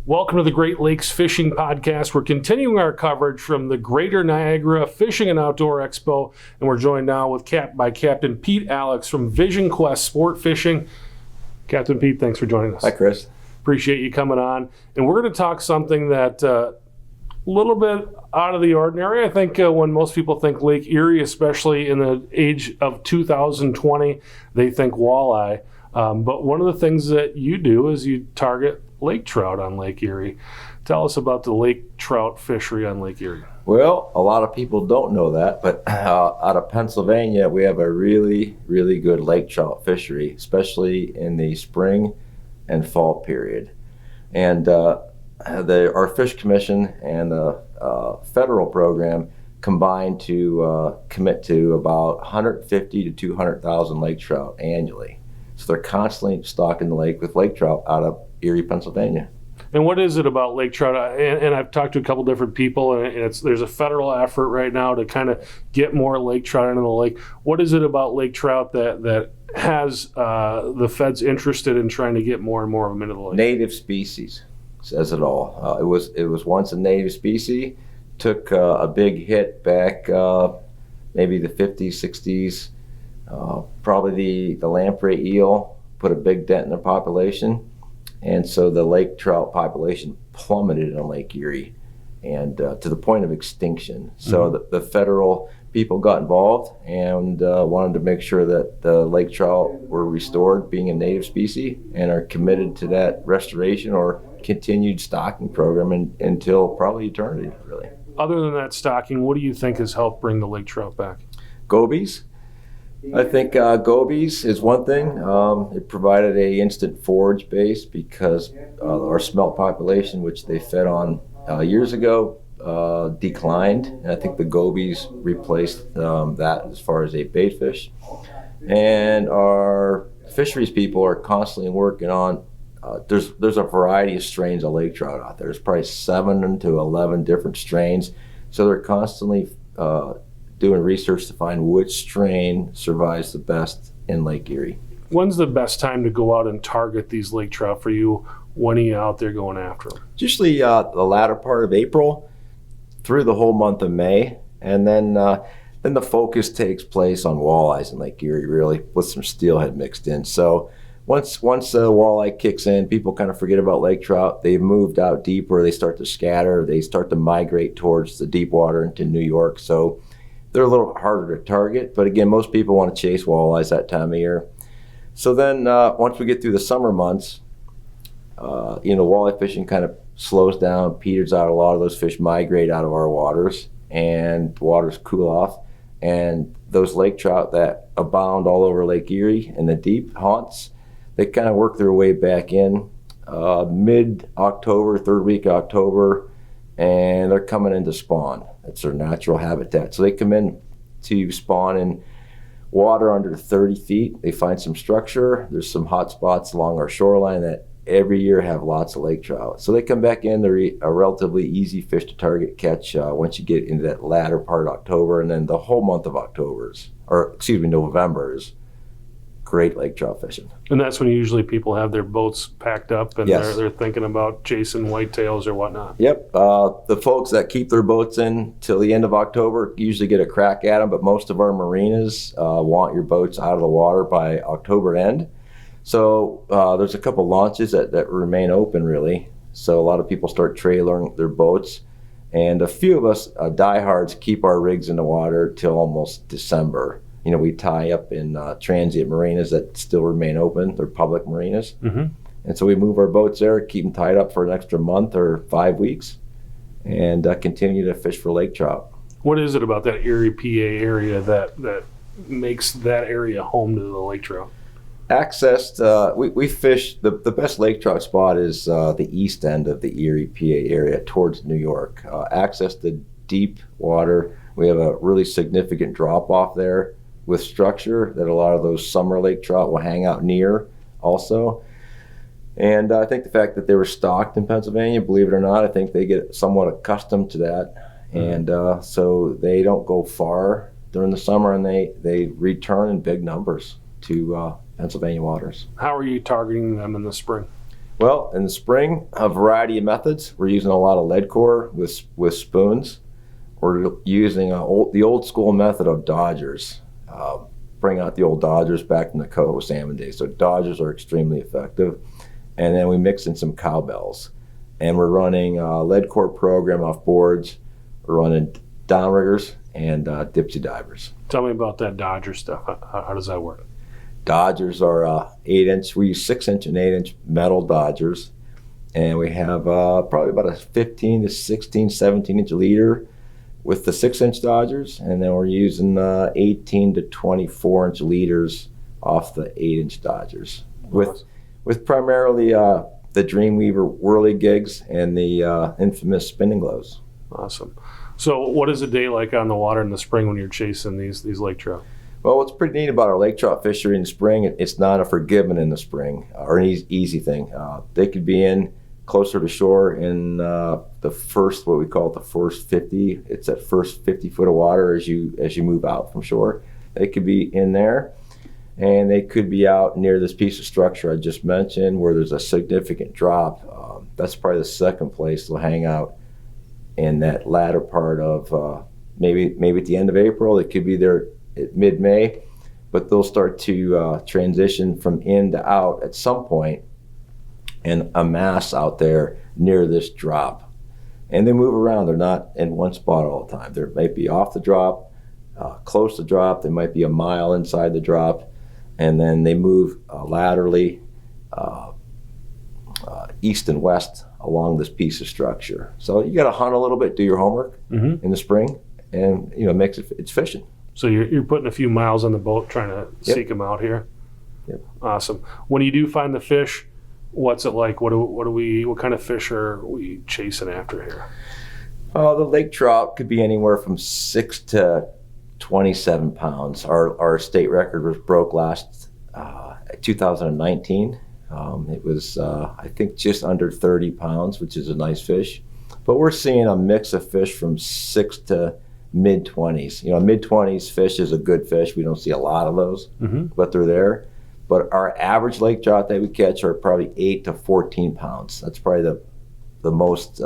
Welcome to the Great Lakes Fishing Podcast. We're continuing our coverage from the Greater Niagara Fishing and Outdoor Expo, and we're joined now with by Captain Pete Alex from Vision Quest Sport Fishing. Captain Pete, thanks for joining us. Hi, Chris. Appreciate you coming on. And we're going to talk something that a little bit out of the ordinary. I think when most people think Lake Erie, especially in the age of 2020, they think walleye. But one of the things that you do is you target lake trout on Lake Erie. Tell us about the lake trout fishery on Lake Erie. Well, a lot of people don't know that, but out of Pennsylvania, we have a really, really good lake trout fishery, especially in the spring and fall period. And our Fish Commission and the federal program combined to commit to about 150 to 200,000 lake trout annually. So they're constantly stocking the lake with lake trout out of Erie, Pennsylvania. And what is it about lake trout? And I've talked to a couple different people, and there's a federal effort right now to kind of get more lake trout into the lake. What is it about lake trout that has the feds interested in trying to get more and more of them into the lake? Native species says it all. It was once a native species, took a big hit back maybe the 50s, 60s. Probably the lamprey eel put a big dent in the population, and so the lake trout population plummeted on Lake Erie, and to the point of extinction. So the federal people got involved and wanted to make sure that the lake trout were restored, being a native species, and are committed to that restoration or continued stocking program until probably eternity, really. Other than that stocking, what do you think has helped bring the lake trout back? Gobies. I think gobies is one thing. It provided a instant forage base because our smelt population, which they fed on years ago, declined. And I think the gobies replaced that as far as a bait fish. And our fisheries people are constantly working on, there's a variety of strains of lake trout out there. There's probably 7 to 11 different strains. So they're constantly doing research to find which strain survives the best in Lake Erie. When's the best time to go out and target these lake trout for you? When are you out there going after them? Usually the latter part of April through the whole month of May, and then the focus takes place on walleyes in Lake Erie, really, with some steelhead mixed in. So once walleye kicks in, people kind of forget about lake trout. They've moved out deeper. They start to scatter. They start to migrate towards the deep water into New York. So they're a little harder to target, but again, most people want to chase walleyes that time of year. So then once we get through the summer months, walleye fishing kind of slows down, peters out. A lot of those fish migrate out of our waters, and the waters cool off. And those lake trout that abound all over Lake Erie in the deep haunts, they kind of work their way back in mid-October, third week of October, and they're coming in to spawn. It's their natural habitat. So they come in to spawn in water under 30 feet. They find some structure. There's some hot spots along our shoreline that every year have lots of lake trout. So they come back in. They're a relatively easy fish to target, catch once you get into that latter part of October, and then the whole month of November is great lake trout fishing. And that's when usually people have their boats packed up and yes. they're thinking about chasing whitetails or whatnot. Yep. The folks that keep their boats in till the end of October usually get a crack at them, but most of our marinas want your boats out of the water by October end. So there's a couple launches that remain open, really. So a lot of people start trailering their boats. And a few of us diehards keep our rigs in the water till almost December. We tie up in transient marinas that still remain open. They're public marinas. Mm-hmm. And so we move our boats there, keep them tied up for an extra month or 5 weeks, and continue to fish for lake trout. What is it about that Erie, PA area that makes that area home to the lake trout? Access, we fish, the best lake trout spot is the east end of the Erie, PA area towards New York. Access to deep water. We have a really significant drop off there with structure that a lot of those summer lake trout will hang out near also. And I think the fact that they were stocked in Pennsylvania, believe it or not, I think they get somewhat accustomed to that. And so they don't go far during the summer, and they return in big numbers to Pennsylvania waters. How are you targeting them in the spring? Well, in the spring, a variety of methods. We're using a lot of lead core with spoons. We're using the old school method of dodgers. Bring out the old dodgers back from the coho salmon days. So dodgers are extremely effective. And then we mix in some cowbells. And we're running a lead core program off boards. We're running downriggers and dipsy divers. Tell me about that Dodger stuff. How does that work? Dodgers are 8-inch. We use 6-inch and 8-inch metal dodgers, and we have probably about a 15 to 16, 17-inch leader with the 6-inch dodgers, and then we're using 18 to 24-inch leaders off the 8-inch dodgers with primarily the Dreamweaver whirly gigs and the infamous spinning glows. Awesome. So what is a day like on the water in the spring when you're chasing these lake trout? Well, what's pretty neat about our lake trout fishery in the spring, it's not a forgiven in the spring or an easy thing. They could be in closer to shore in the first, what we call it, the first 50. It's that first 50 foot of water as you move out from shore. They could be in there, and they could be out near this piece of structure I just mentioned where there's a significant drop. That's probably the second place they'll hang out in that latter part of maybe at the end of April. It could be there at mid-May, but they'll start to transition from in to out at some point and amass out there near this drop. And they move around. They're not in one spot all the time. They might be off the drop, close to drop. They might be a mile inside the drop, and then they move laterally east and west along this piece of structure. So you got to hunt a little bit, do your homework in the spring, and it's fishing. So you're putting a few miles on the boat trying to seek them out here. Yep. Awesome. When you do find the fish, what's it like? What kind of fish are we chasing after here? The lake trout could be anywhere from 6 to 27 pounds. Our state record was broke last 2019. It was I think just under 30 pounds, which is a nice fish. But we're seeing a mix of fish from 6 to mid-20s. Mid-20s fish is a good fish. We don't see a lot of those, but they're there. But our average lake trout that we catch are probably 8 to 14 pounds. That's probably the most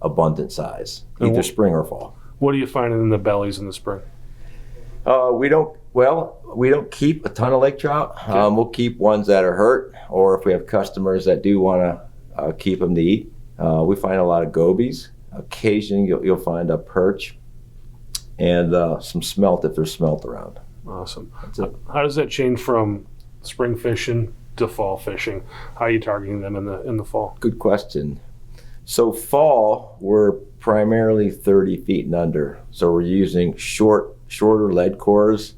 abundant size, either spring or fall. What are you finding in the bellies in the spring? We don't keep a ton of lake trout. Okay. We'll keep ones that are hurt, or if we have customers that do want to keep them to eat. We find a lot of gobies. Occasionally you'll find a perch and some smelt if there's smelt around. Awesome. How does that change from spring fishing to fall fishing? How are you targeting them in the fall? Good question. So fall, we're primarily 30 feet and under. So we're using shorter lead cores.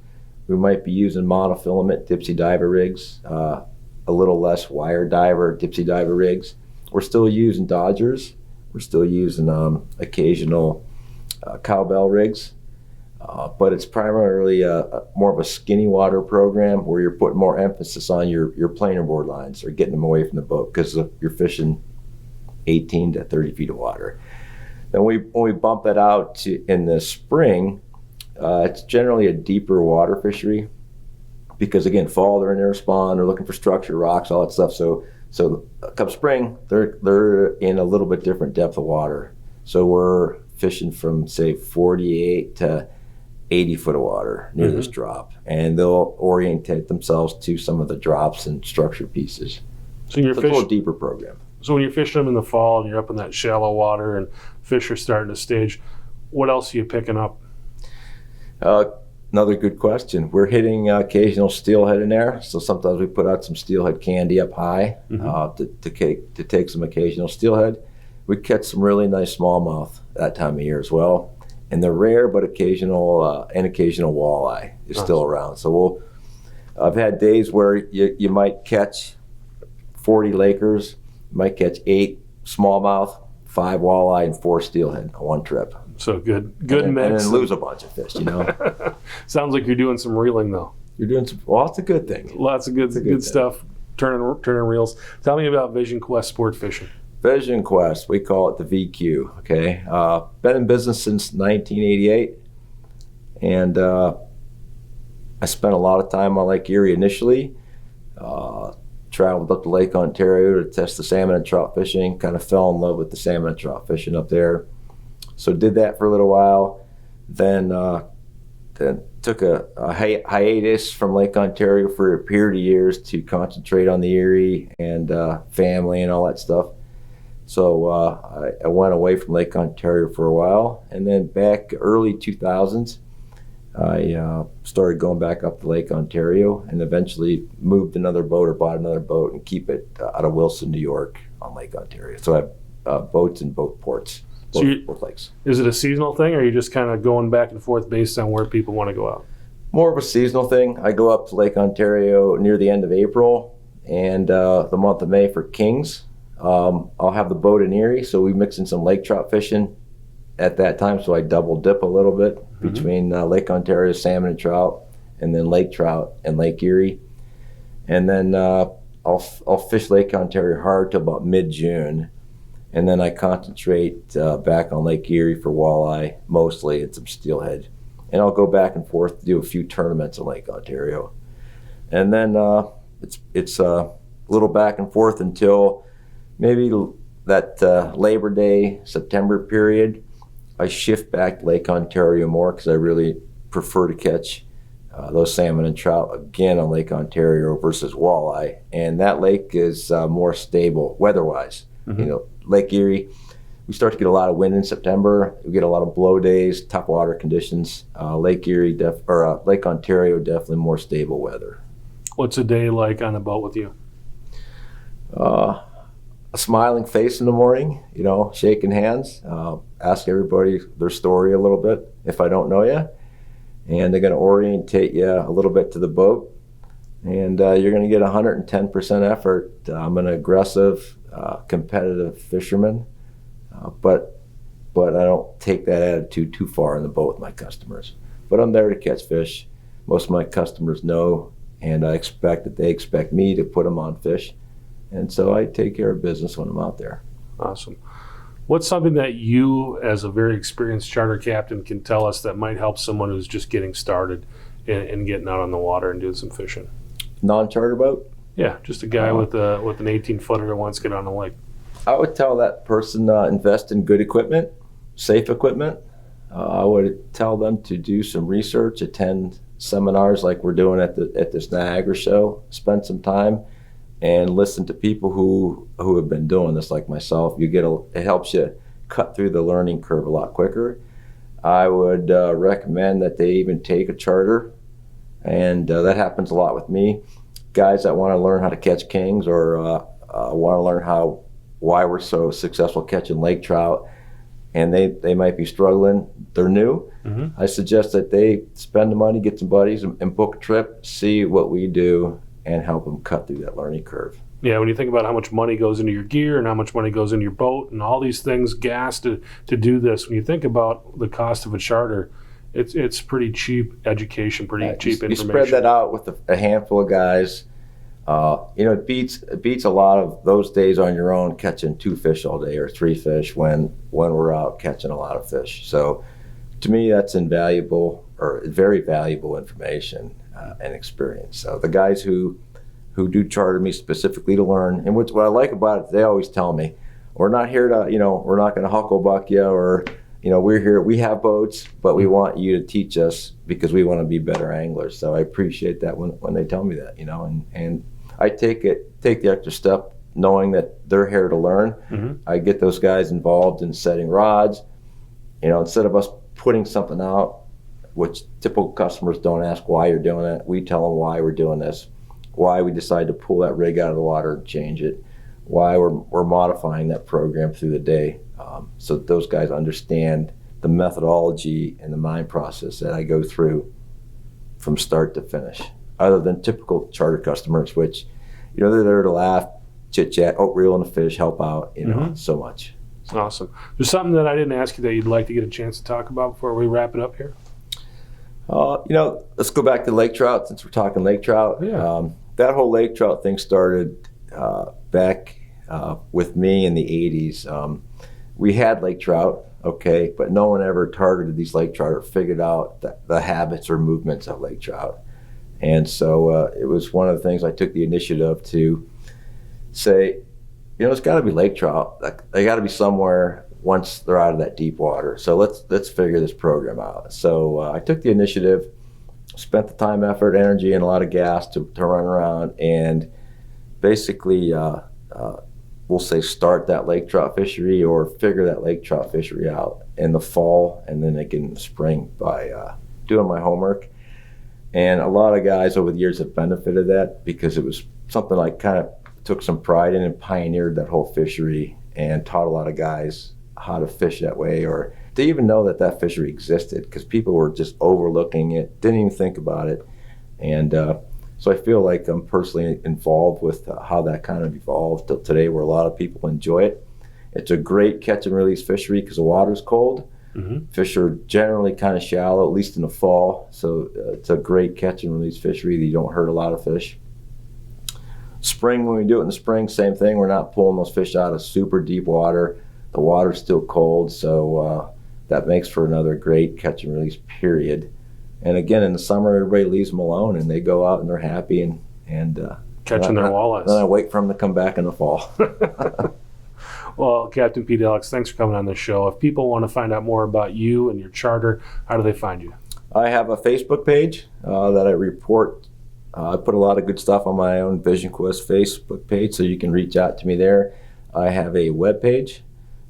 We might be using monofilament dipsy diver rigs, a little less wire diver dipsy diver rigs. We're still using dodgers. We're still using occasional cowbell rigs. But it's primarily more of a skinny water program where you're putting more emphasis on your planer board lines or getting them away from the boat because you're fishing 18 to 30 feet of water. Then when we bump that out in the spring, it's generally a deeper water fishery because, again, fall, they're in their spawn, they're looking for structure, rocks, all that stuff. So come spring, they're in a little bit different depth of water. So we're fishing from, say, 48 to 80 foot of water near this drop, and they'll orientate themselves to some of the drops and structure pieces. So it's a little deeper program. So when you're fishing them in the fall and you're up in that shallow water and fish are starting to stage, what else are you picking up? Another good question. We're hitting occasional steelhead in there, so sometimes we put out some steelhead candy up high to take some occasional steelhead. We catch some really nice smallmouth that time of year as well. And the rare but occasional walleye is still around. So I've had days where you might catch 40 Lakers, you might catch 8 smallmouth, 5 walleye, and 4 steelhead on one trip. So good mix. And then lose a bunch of fish, Sounds like you're doing some reeling though. You're doing some. Well, it's a good thing. Lots of good stuff. Turning reels. Tell me about Vision Quest Sport Fishing. Vision Quest, we call it the VQ, okay? Been in business since 1988, and I spent a lot of time on Lake Erie initially, traveled up to Lake Ontario to test the salmon and trout fishing, kind of fell in love with the salmon and trout fishing up there. So did that for a little while, then took a hiatus from Lake Ontario for a period of years to concentrate on the Erie and family and all that stuff. So I went away from Lake Ontario for a while, and then back early 2000s, I started going back up to Lake Ontario and eventually moved another boat or bought another boat and keep it out of Wilson, New York on Lake Ontario. So I have boats in both ports, both lakes. Is it a seasonal thing, or are you just kind of going back and forth based on where people want to go out? More of a seasonal thing. I go up to Lake Ontario near the end of April and the month of May for kings. I'll have the boat in Erie, so we mix in some lake trout fishing at that time, so I double dip a little bit between Lake Ontario salmon and trout, and then lake trout and Lake Erie. And then I'll fish Lake Ontario hard till about mid-June, and then I concentrate back on Lake Erie for walleye mostly and some steelhead. And I'll go back and forth to do a few tournaments in Lake Ontario. And then it's a little back and forth until maybe that Labor Day, September period. I shift back to Lake Ontario more because I really prefer to catch those salmon and trout again on Lake Ontario versus walleye. And that lake is more stable weather-wise. You know, Lake Erie, we start to get a lot of wind in September. We get a lot of blow days, tough water conditions. Lake Erie Lake Ontario, definitely more stable weather. What's a day like on the boat with you? A smiling face in the morning, you know, shaking hands, ask everybody their story a little bit if I don't know you, and they're going to orientate you a little bit to the boat, and you're going to get 110% effort. I'm an aggressive, competitive fisherman, but I don't take that attitude too far in the boat with my customers. But I'm there to catch fish. Most of my customers know, and I expect that they expect me to put them on fish. And so I take care of business when I'm out there. Awesome. What's something that you, as a very experienced charter captain, can tell us that might help someone who's just getting started in getting out on the water and doing some fishing? Non-charter boat? Yeah, just a guy with an 18-footer that wants to get on the lake. I would tell that person invest in good equipment, safe equipment. I would tell them to do some research, attend seminars like we're doing at this Niagara show, spend some time and listen to people who have been doing this like myself. It helps you cut through the learning curve a lot quicker. I would recommend that they even take a charter, and that happens a lot with me. Guys that want to learn how to catch kings or want to learn why we're so successful catching lake trout, and they might be struggling, they're new. I suggest that they spend the money, get some buddies, and book a trip, see what we do, and help them cut through that learning curve. Yeah, when you think about how much money goes into your gear and how much money goes into your boat and all these things, gas to do this, when you think about the cost of a charter, it's pretty cheap education, cheap information. You spread that out with a handful of guys. It beats a lot of those days on your own catching 2 fish all day or 3 fish when we're out catching a lot of fish. So to me, that's invaluable or very valuable information and experience. So the guys who do charter me specifically to learn, and what I like about it, they always tell me, we're not here to, we're not going to hucklebuck you, or, we're here, we have boats, but we want you to teach us because we want to be better anglers. So I appreciate that when they tell me that, and I take the extra step knowing that they're here to learn. I get those guys involved in setting rods, instead of us putting something out, which typical customers don't ask why you're doing it. We tell them why we're doing this, why we decide to pull that rig out of the water and change it, why we're modifying that program through the day, so that those guys understand the methodology and the mind process that I go through from start to finish. Other than typical charter customers, which, they're there to laugh, chit-chat, reel in the fish, help out, so much. Awesome. There's something that I didn't ask you that you'd like to get a chance to talk about before we wrap it up here? Let's go back to lake trout since we're talking lake trout. Yeah. That whole lake trout thing started back with me in the 80s. We had lake trout, okay, but no one ever targeted these lake trout or figured out the habits or movements of lake trout. And so it was one of the things I took the initiative to say, it's got to be lake trout. Like, they got to be somewhere once they're out of that deep water. So let's figure this program out. So I took the initiative, spent the time, effort, energy, and a lot of gas to run around and basically, we'll say, start that lake trout fishery or figure that lake trout fishery out in the fall and then again in the spring by doing my homework. And a lot of guys over the years have benefited that because it was something I kind of took some pride in and pioneered that whole fishery and taught a lot of guys how to fish that way, or to even know that fishery existed, because people were just overlooking it, didn't even think about it. And so I feel like I'm personally involved with how that kind of evolved till today, where a lot of people enjoy it. It's a great catch and release fishery because the water's cold. Mm-hmm. Fish are generally kind of shallow, at least in the fall. So it's a great catch and release fishery that you don't hurt a lot of fish. Spring, when we do it in the spring, same thing. We're not pulling those fish out of super deep water. The water's still cold, so that makes for another great catch and release period. And again, in the summer, everybody leaves them alone, and they go out and they're happy and catching their walleyes. Then I wait for them to come back in the fall. Well, Captain Pete Alex, thanks for coming on the show. If people want to find out more about you and your charter, how do they find you? I have a Facebook page that I report. I put a lot of good stuff on my own Vision Quest Facebook page, so you can reach out to me there. I have a web page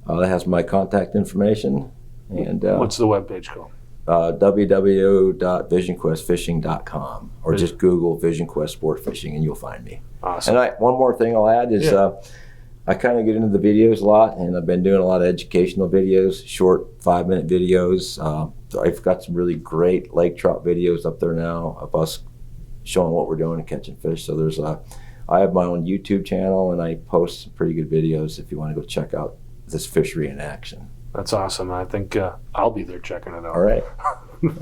that has my contact information. And what's the web page called? www.visionquestfishing.com, or just Google Vision Quest Sport Fishing and you'll find me. Awesome. And one more thing I'll add is I kind of get into the videos a lot, and I've been doing a lot of educational videos, short 5-minute videos. I've got some really great lake trout videos up there now of us showing what we're doing and catching fish. So I have my own YouTube channel, and I post some pretty good videos if you want to go check out this fishery in action. That's awesome. I think I'll be there checking it out. All right.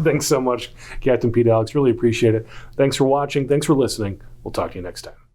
Thanks so much, Captain Pete Alex. Really appreciate it. Thanks for watching. Thanks for listening. We'll talk to you next time.